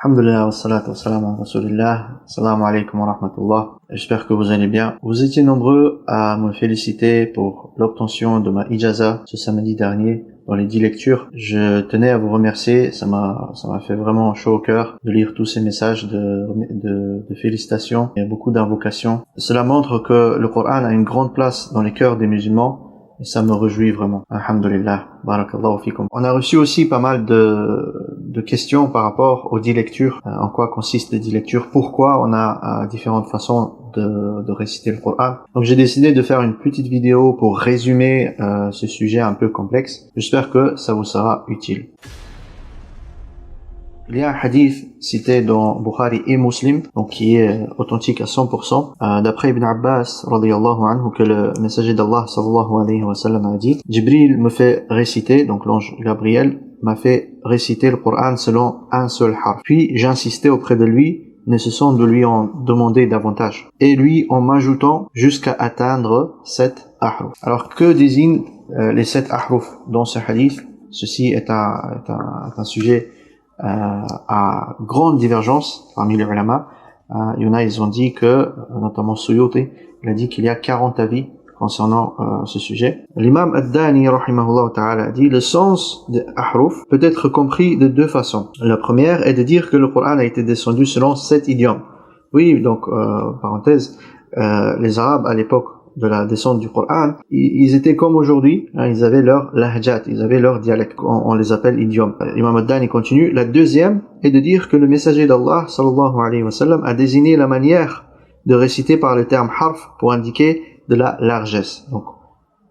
Alhamdulillah, wassalatu wassalamu ala rasulillah. Assalamu alaikum wa rahmatullah. J'espère que vous allez bien. Vous étiez nombreux à me féliciter pour l'obtention de ma ijaza ce samedi dernier dans les 10 lectures. Je tenais à vous remercier. Ça m'a fait vraiment chaud au cœur de lire tous ces messages de félicitations et beaucoup d'invocations. Cela montre que le Coran a une grande place dans les cœurs des musulmans. Et ça me réjouit vraiment. Alhamdulillah. Barakallahu fikum. On a reçu aussi pas mal de questions par rapport aux 10 lectures. En quoi consistent les 10 lectures? Pourquoi on a différentes façons de réciter le Coran? Donc j'ai décidé de faire une petite vidéo pour résumer ce sujet un peu complexe. J'espère que ça vous sera utile. Il y a un hadith cité dans Bukhari et Muslim, donc qui est authentique à 100%, d'après Ibn Abbas radiyallahu anhu, que le messager d'Allah sallallahu alayhi wa sallam a dit: Jibril me fait réciter, donc l'ange Gabriel m'a fait réciter le Coran selon un seul harf. Puis j'insistais auprès de lui, ne cessant de lui en demander davantage, et lui en m'ajoutant jusqu'à atteindre 7 ahruf. Alors que désignent les 7 ahruf dans ce hadith? Ceci est un sujet à grande divergence parmi les ulama. Il y en a, ils ont dit que, notamment Suyuti, il a dit qu'il y a 40 avis concernant ce sujet. L'imam Ad-Dani rahimahullah ta'ala dit: le sens des ahruf peut être compris de deux façons. La première est de dire que le Coran a été descendu selon 7 idiomes. Oui, donc parenthèse, les Arabes à l'époque de la descente du Coran, ils étaient comme aujourd'hui, hein, ils avaient leur lahjat, ils avaient leur dialecte, on les appelle idiomes. Imam Ad-Dani continue: la deuxième est de dire que le messager d'Allah sallallahu alayhi wa sallam a désigné la manière de réciter par le terme harf pour indiquer de la largesse. Donc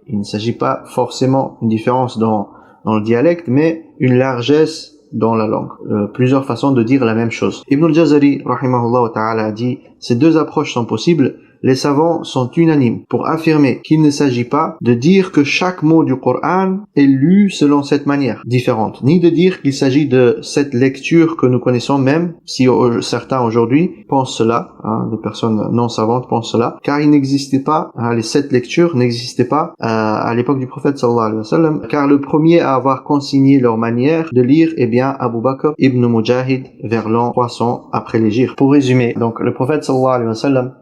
il ne s'agit pas forcément d'une différence dans le dialecte, mais une largesse dans la langue. Plusieurs façons de dire la même chose. Ibn al-Jazari rahimahullah ta'ala a dit: ces deux approches sont possibles. Les savants sont unanimes pour affirmer qu'il ne s'agit pas de dire que chaque mot du Coran est lu selon cette manière différente, ni de dire qu'il s'agit de cette lecture que nous connaissons, même si certains aujourd'hui pensent cela, hein, des personnes non savantes pensent cela, car il n'existait pas, hein, les 7 lectures n'existaient pas à l'époque du prophète sallallahu alayhi wa sallam, car le premier à avoir consigné leur manière de lire est bien Abu Bakr ibn Mujahid vers l'an 300 après l'hégire. Pour résumer, donc le prophète sallallahu alayhi wa sallam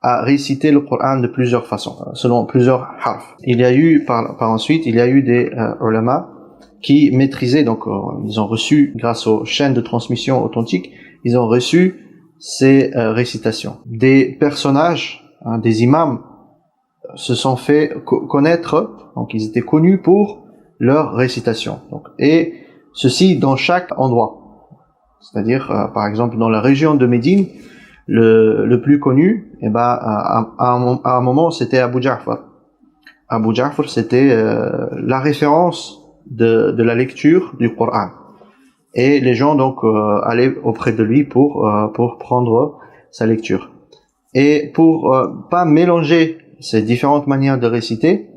a récité le Coran de plusieurs façons, selon plusieurs harf. Il y a eu par ensuite, il y a eu des ulama qui maîtrisaient, donc ils ont reçu, grâce aux chaînes de transmission authentiques, ils ont reçu ces récitations. Des personnages, hein, des imams, se sont fait connaître, donc ils étaient connus pour leur récitation. Donc, et ceci dans chaque endroit. C'est-à-dire, par exemple, dans la région de Médine, le plus connu, à un moment, c'était Abu Ja'far. Abu Ja'far, c'était la référence de la lecture du Coran. Et les gens donc allaient auprès de lui pour prendre sa lecture. Et pour pas mélanger ces différentes manières de réciter,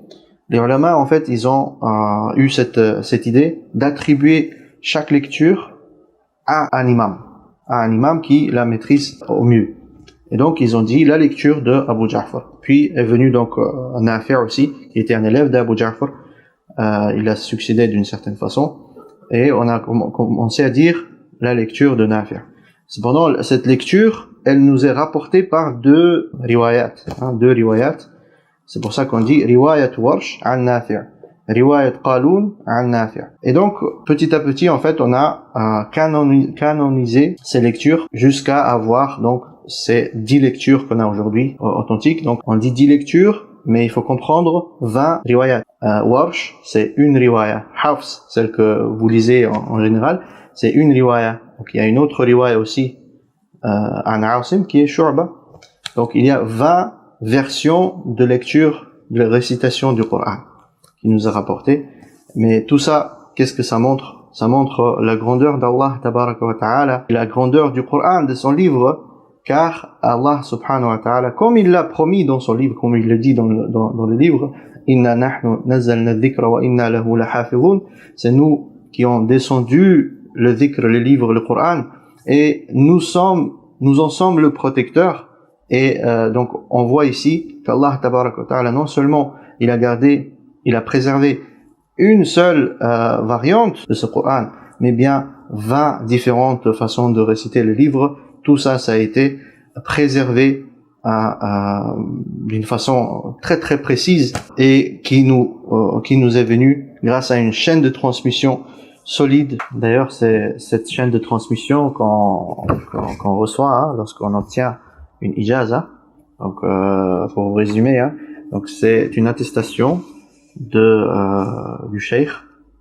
les ulama, en fait, ils ont eu cette idée d'attribuer chaque lecture à un imam qui la maîtrise au mieux. Et donc ils ont dit la lecture de Abu Ja'far. Puis est venu donc Nafi' aussi, qui était un élève d'Abu Ja'far. Il a succédé d'une certaine façon, et on a commencé à dire la lecture de Nafi'. Cependant, cette lecture, elle nous est rapportée par deux riwayat. C'est pour ça qu'on dit riwayat Warsh an Nafi', riwayat Qalun an Nafi'. Et donc petit à petit, en fait, on a canonisé ces lectures jusqu'à avoir donc ces 10 lectures qu'on a aujourd'hui authentiques. Donc on dit 10 lectures, mais il faut comprendre 20 riwayat. Warsh, c'est une riwaya. Hafs, celle que vous lisez en général, c'est une riwaya. Donc il y a une autre riwaya aussi, an Asim, qui est Shu'ba. Donc il y a 20 versions de lecture, de récitation du Coran qui nous a rapporté. Mais tout ça, qu'est-ce que ça montre? Ça montre la grandeur d'Allah tabaraka wa ta'ala, la grandeur du Coran, de son livre, car Allah subhanahu wa ta'ala, comme il l'a promis dans son livre, comme il le dit dans le livre, inna nahnu nazzalna dhikra wa inna lahu lahafizun, c'est nous qui ont descendu le dhikr, le livre, le Coran, et nous en sommes le protecteur. Et donc on voit ici qu'Allah tabaraka wa ta'ala, non seulement il a préservé une seule variante de ce Coran, mais bien 20 différentes façons de réciter le livre. Tout ça, ça a été préservé d'une façon très très précise et qui nous est venue grâce à une chaîne de transmission solide. D'ailleurs, c'est cette chaîne de transmission qu'on reçoit lorsqu'on obtient une ijaza. Donc, pour résumer, donc c'est une attestation du cheikh,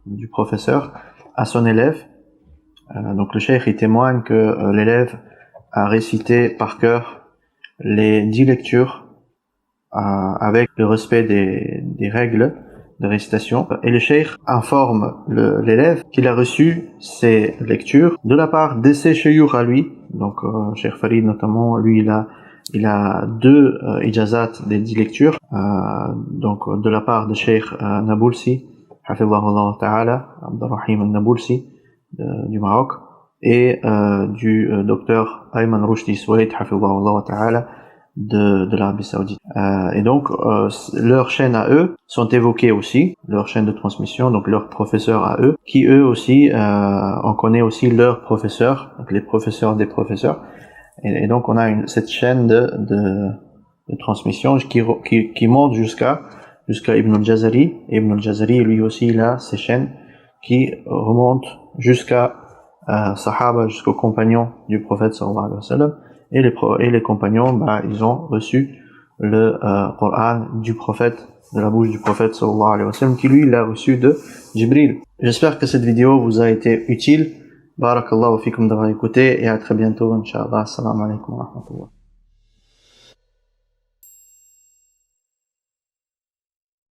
du professeur, à son élève. Donc le cheikh il témoigne que l'élève a récité par cœur les 10 lectures avec le respect des règles de récitation, et le cheikh informe l'élève qu'il a reçu ces lectures de la part de ses cheikhours à lui. Donc Cheikh Farid notamment, lui il a 2 ijazat des 10 lectures, donc de la part de Cheikh Nabulsi, hafidhahullah ta'ala, Abdurrahim al-Nabulsi du Maroc, et du docteur Ayman Rushdi Souaid, hafidhahullah ta'ala, de l'Arabie Saoudite. Et donc leurs chaînes à eux sont évoquées aussi, leurs chaînes de transmission, donc leurs professeurs à eux, qui eux aussi, on connaît aussi leurs professeurs, donc les professeurs des professeurs. Et donc on a cette chaîne de transmission qui monte jusqu'à Ibn al-Jazari. Et Ibn al-Jazari, lui aussi, il a ces chaînes qui remontent jusqu'à Sahaba, jusqu'aux compagnons du prophète sallallahu alayhi wa sallam. Et les compagnons, ils ont reçu le Coran du prophète, de la bouche du prophète sallallahu alayhi wa sallam, qui lui l'a reçu de Jibril. J'espère que cette vidéo vous a été utile. Barakallahu fikum d'avoir écouté et à très bientôt, Inch'Allah. Assalamu alaikum wa rahmatullah.